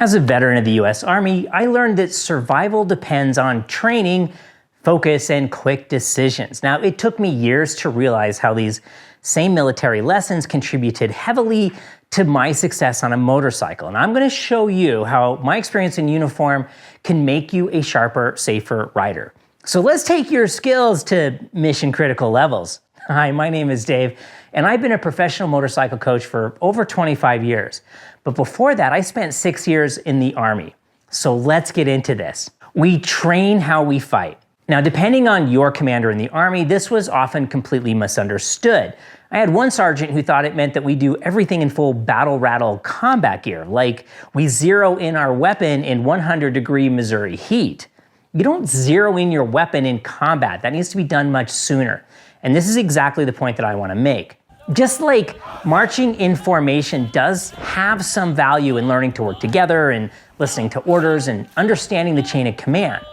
As a veteran of the US Army, I learned that survival depends on training, focus, and quick decisions. Now, it took me years to realize how these same military lessons contributed heavily to my success on a motorcycle. And I'm going to show you how my experience in uniform can make you a sharper, safer rider. So let's take your skills to mission critical levels. Hi, my name is Dave, and I've been a professional motorcycle coach for over 25 years. But before that, I spent 6 years in the Army. So let's get into this. We train how we fight. Now, depending on your commander in the Army, this was often completely misunderstood. I had one sergeant who thought it meant that we do everything in full battle rattle combat gear, like we zero in our weapon in 100-degree Missouri heat. You don't zero in your weapon in combat. That needs to be done much sooner. And this is exactly the point that I want to make. Just like marching in formation does have some value in learning to work together and listening to orders and understanding the chain of command.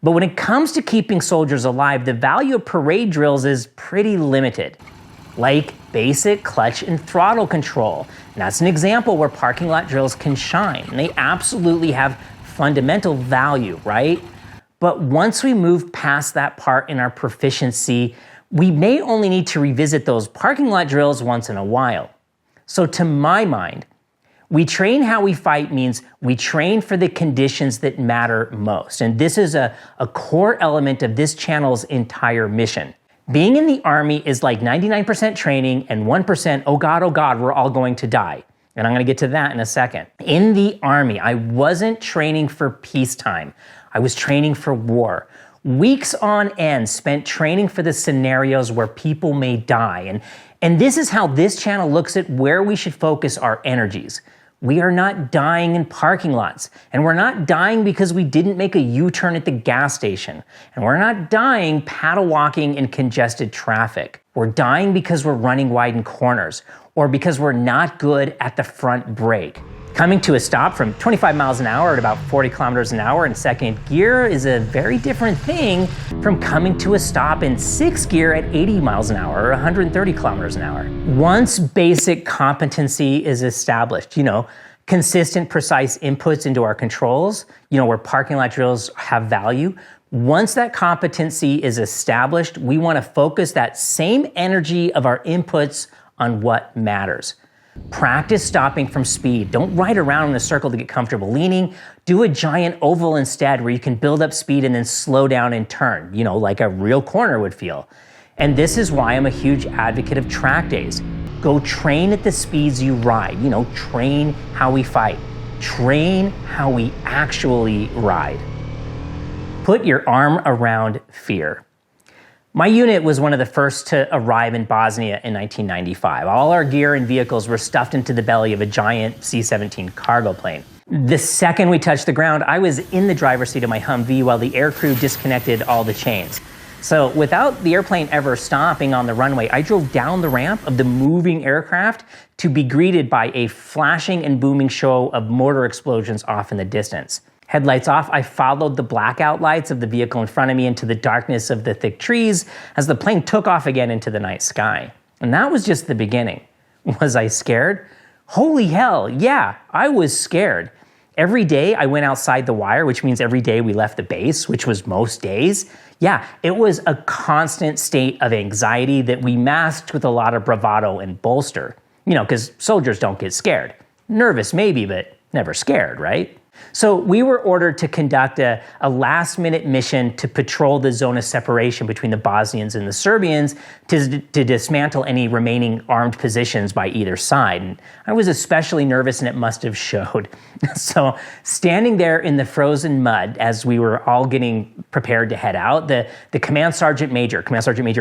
But when it comes to keeping soldiers alive, the value of parade drills is pretty limited. Like basic clutch and throttle control. And that's an example where parking lot drills can shine. And they absolutely have fundamental value, right? But once we move past that part in our proficiency, we may only need to revisit those parking lot drills once in a while. So to my mind, we train how we fight means we train for the conditions that matter most. And this is a core element of this channel's entire mission. Being in the Army is like 99% training and 1%, oh God, we're all going to die. And I'm going to get to that in a second. In the Army, I wasn't training for peacetime. I was training for war. Weeks on end spent training for the scenarios where people may die. And this is how this channel looks at where we should focus our energies. We are not dying in parking lots. And we're not dying because we didn't make a U-turn at the gas station. And we're not dying paddle walking in congested traffic. We're dying because we're running wide in corners or because we're not good at the front brake. Coming to a stop from 25 miles an hour at about 40 kilometers an hour in second gear is a very different thing from coming to a stop in sixth gear at 80 miles an hour or 130 kilometers an hour. Once basic competency is established, consistent, precise inputs into our controls, where parking lot drills have value. Once that competency is established, we want to focus that same energy of our inputs on what matters. Practice stopping from speed. Don't ride around in a circle to get comfortable leaning. Do a giant oval instead where you can build up speed and then slow down and turn, like a real corner would feel. And this is why I'm a huge advocate of track days. Go train at the speeds you ride. Train how we fight. Train how we actually ride. Put your arm around fear. My unit was one of the first to arrive in Bosnia in 1995. All our gear and vehicles were stuffed into the belly of a giant C-17 cargo plane. The second we touched the ground, I was in the driver's seat of my Humvee while the aircrew disconnected all the chains. So without the airplane ever stopping on the runway, I drove down the ramp of the moving aircraft to be greeted by a flashing and booming show of mortar explosions off in the distance. Headlights off, I followed the blackout lights of the vehicle in front of me into the darkness of the thick trees as the plane took off again into the night sky. And that was just the beginning. Was I scared? Holy hell, yeah, I was scared. Every day I went outside the wire, which means every day we left the base, which was most days. Yeah, it was a constant state of anxiety that we masked with a lot of bravado and bolster. Because soldiers don't get scared. Nervous maybe, but never scared, right? So we were ordered to conduct a last-minute mission to patrol the zone of separation between the Bosnians and the Serbians to dismantle any remaining armed positions by either side. And I was especially nervous, and it must have showed. So standing there in the frozen mud as we were all getting prepared to head out, the Command Sergeant Major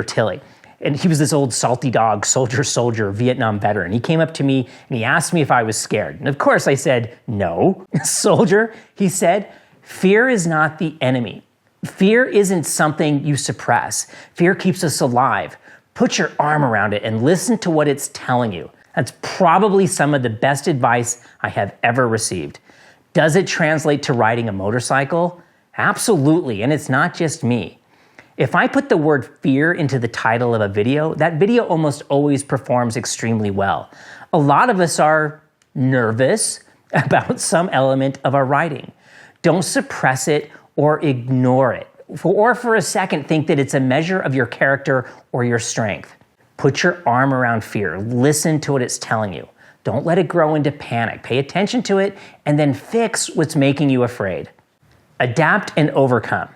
Tilley, and he was this old salty dog, soldier, Vietnam veteran. He came up to me and he asked me if I was scared. And of course I said, no. Soldier, he said, fear is not the enemy. Fear isn't something you suppress. Fear keeps us alive. Put your arm around it and listen to what it's telling you. That's probably some of the best advice I have ever received. Does it translate to riding a motorcycle? Absolutely, and it's not just me. If I put the word fear into the title of a video, that video almost always performs extremely well. A lot of us are nervous, about some element of our writing. Don't suppress it or ignore it, or for a second think that it's a measure of your character or your strength. Put your arm around fear. Listen to what it's telling you. Don't let it grow into panic. Pay attention to it and then fix what's making you afraid. Adapt and overcome.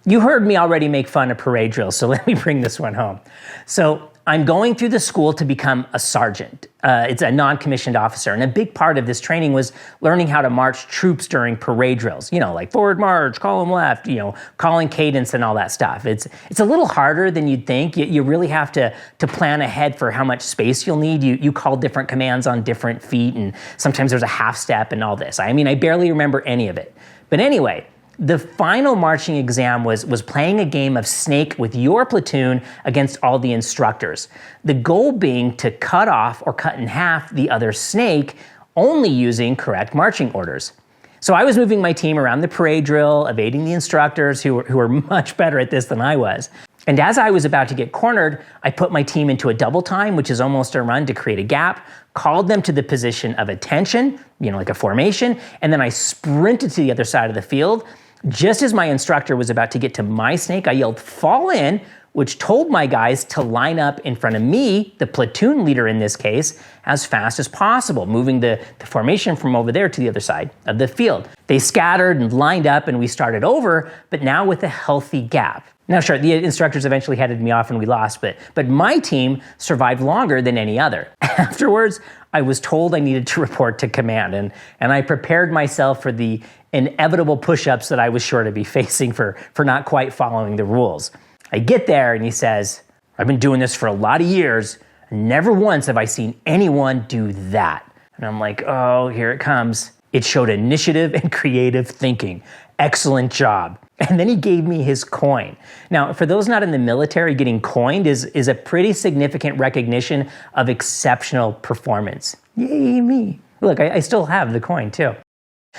You heard me already make fun of parade drills, so let me bring this one home. So I'm going through the school to become a sergeant. It's a non-commissioned officer, and a big part of this training was learning how to march troops during parade drills. Like forward march, column left, calling cadence and all that stuff. It's a little harder than you'd think. You really have to plan ahead for how much space you'll need. You call different commands on different feet, and sometimes there's a half step and all this. I barely remember any of it. But anyway, the final marching exam was playing a game of snake with your platoon against all the instructors. The goal being to cut off or cut in half the other snake, only using correct marching orders. So I was moving my team around the parade drill, evading the instructors who were much better at this than I was. And as I was about to get cornered, I put my team into a double time, which is almost a run to create a gap, called them to the position of attention, like a formation, and then I sprinted to the other side of the field. Just as my instructor was about to get to my snake, I yelled, "Fall in," which told my guys to line up in front of me, the platoon leader in this case, as fast as possible, moving the formation from over there to the other side of the field. They scattered and lined up and we started over, but now with a healthy gap. Now, sure, the instructors eventually headed me off and we lost, but my team survived longer than any other. Afterwards, I was told I needed to report to command, and I prepared myself for the inevitable push-ups that I was sure to be facing for not quite following the rules. I get there and he says, "I've been doing this for a lot of years, and never once have I seen anyone do that." And I'm like, oh, here it comes. It showed initiative and creative thinking. Excellent job. And then he gave me his coin. Now, for those not in the military, getting coined is a pretty significant recognition of exceptional performance. Yay, me. Look, I still have the coin too.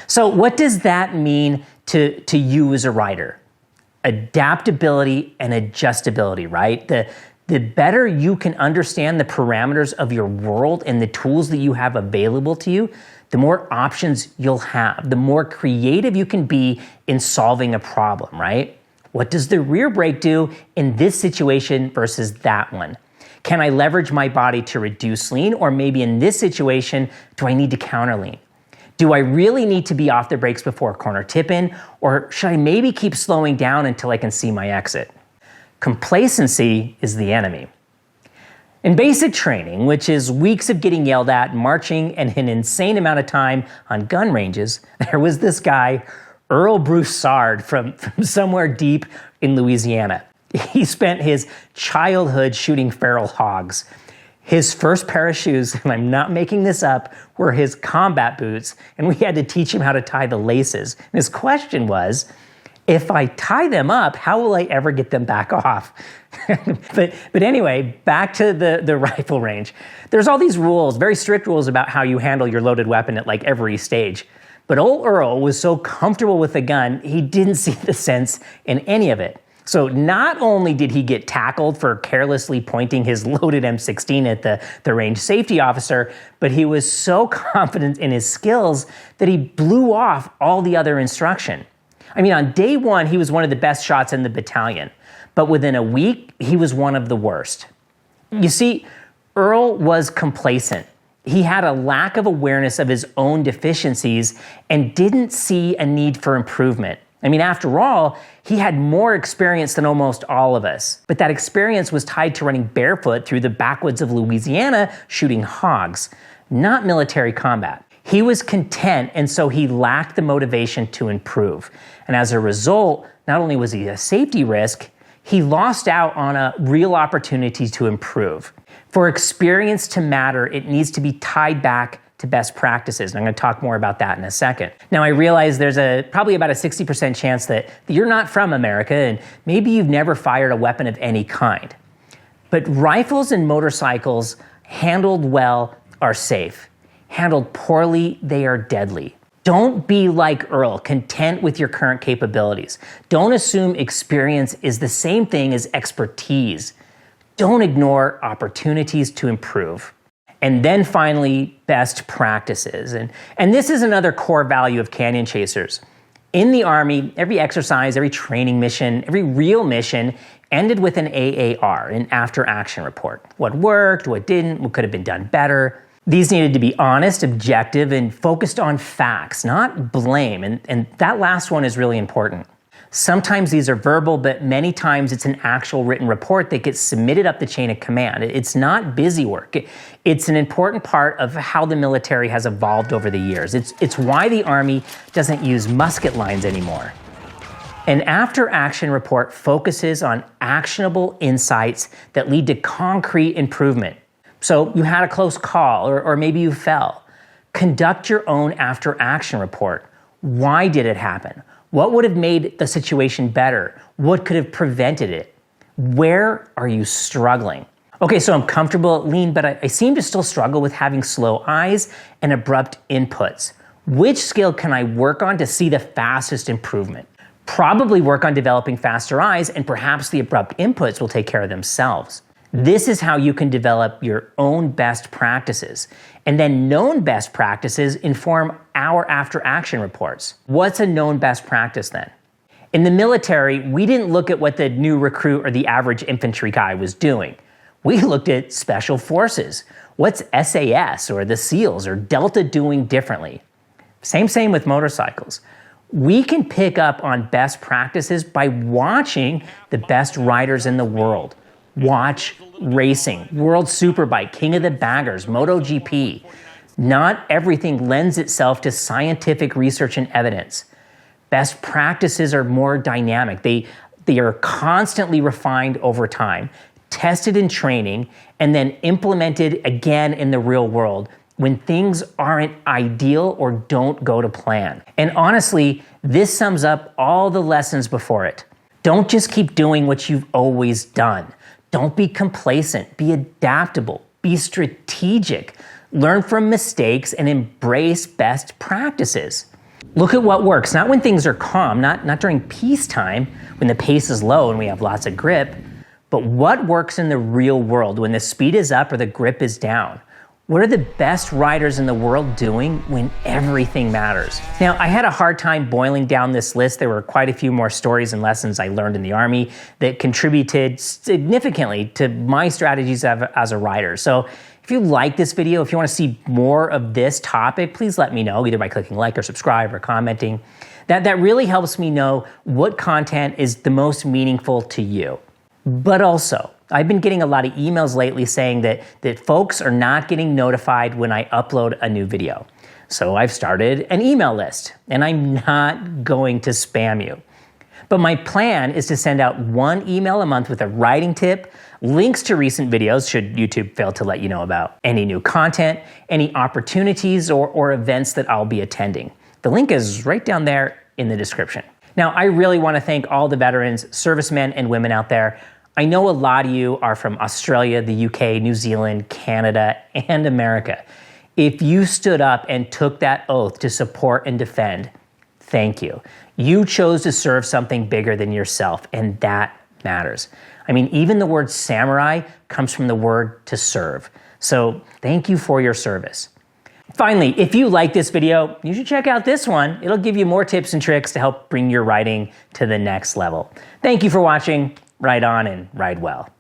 So what does that mean to you as a writer? Adaptability and adjustability, right? The better you can understand the parameters of your world and the tools that you have available to you, the more options you'll have, the more creative you can be in solving a problem, right? What does the rear brake do in this situation versus that one? Can I leverage my body to reduce lean? Or maybe in this situation, do I need to counter lean? Do I really need to be off the brakes before a corner tip-in? Or should I maybe keep slowing down until I can see my exit? Complacency is the enemy. In basic training, which is weeks of getting yelled at, marching, and an insane amount of time on gun ranges, there was this guy, Earl Broussard, from somewhere deep in Louisiana. He spent his childhood shooting feral hogs. His first pair of shoes, and I'm not making this up, were his combat boots, and we had to teach him how to tie the laces. And his question was, if I tie them up, how will I ever get them back off? But anyway, back to the rifle range. There's all these rules, very strict rules about how you handle your loaded weapon at like every stage. But old Earl was so comfortable with the gun, he didn't see the sense in any of it. So not only did he get tackled for carelessly pointing his loaded M16 at the range safety officer, but he was so confident in his skills that he blew off all the other instruction. On day one, he was one of the best shots in the battalion, but within a week, he was one of the worst. You see, Earl was complacent. He had a lack of awareness of his own deficiencies and didn't see a need for improvement. After all, he had more experience than almost all of us, but that experience was tied to running barefoot through the backwoods of Louisiana shooting hogs, not military combat. He was content, and so he lacked the motivation to improve. And as a result, not only was he a safety risk, he lost out on a real opportunity to improve. For experience to matter, it needs to be tied back to best practices. And I'm going to talk more about that in a second. Now, I realize there's probably about a 60% chance that you're not from America, and maybe you've never fired a weapon of any kind. But rifles and motorcycles, handled well, are safe. Handled poorly, they are deadly. Don't be like Earl, content with your current capabilities. Don't assume experience is the same thing as expertise. Don't ignore opportunities to improve. And then finally, best practices. And this is another core value of Canyon Chasers. In the Army, every exercise, every training mission, every real mission ended with an AAR, an after action report. What worked, what didn't, what could have been done better. These needed to be honest, objective, and focused on facts, not blame. And that last one is really important. Sometimes these are verbal, but many times it's an actual written report that gets submitted up the chain of command. It's not busy work. It's an important part of how the military has evolved over the years. It's why the Army doesn't use musket lines anymore. An after-action report focuses on actionable insights that lead to concrete improvement. So you had a close call, or maybe you fell. Conduct your own after-action report. Why did it happen? What would have made the situation better? What could have prevented it? Where are you struggling? Okay, so I'm comfortable at lean, but I seem to still struggle with having slow eyes and abrupt inputs. Which skill can I work on to see the fastest improvement? Probably work on developing faster eyes, and perhaps the abrupt inputs will take care of themselves. This is how you can develop your own best practices. And then known best practices inform our after-action reports. What's a known best practice then? In the military, we didn't look at what the new recruit or the average infantry guy was doing. We looked at special forces. What's SAS or the SEALs or Delta doing differently? Same with motorcycles. We can pick up on best practices by watching the best riders in the world. Watch racing, World Superbike, King of the Baggers, MotoGP. Not everything lends itself to scientific research and evidence. Best practices are more dynamic. They are constantly refined over time, tested in training, and then implemented again in the real world when things aren't ideal or don't go to plan. And honestly, this sums up all the lessons before it. Don't just keep doing what you've always done. Don't be complacent, be adaptable, be strategic, learn from mistakes, and embrace best practices. Look at what works, not when things are calm, not during peacetime, when the pace is low and we have lots of grip, but what works in the real world when the speed is up or the grip is down. What are the best riders in the world doing when everything matters? Now, I had a hard time boiling down this list. There were quite a few more stories and lessons I learned in the Army that contributed significantly to my strategies as a rider. So if you like this video, if you want to see more of this topic, please let me know, either by clicking like or subscribe or commenting. That really helps me know what content is the most meaningful to you. But also, I've been getting a lot of emails lately saying that folks are not getting notified when I upload a new video. So I've started an email list, and I'm not going to spam you. But my plan is to send out one email a month with a writing tip, links to recent videos should YouTube fail to let you know about any new content, any opportunities or events that I'll be attending. The link is right down there in the description. Now, I really want to thank all the veterans, servicemen and women out there. I know a lot of you are from Australia, the UK, New Zealand, Canada, and America. If you stood up and took that oath to support and defend, thank you. You chose to serve something bigger than yourself, and that matters. I mean, even the word samurai comes from the word to serve. So thank you for your service. Finally, if you like this video, you should check out this one. It'll give you more tips and tricks to help bring your riding to the next level. Thank you for watching. Ride on and ride well.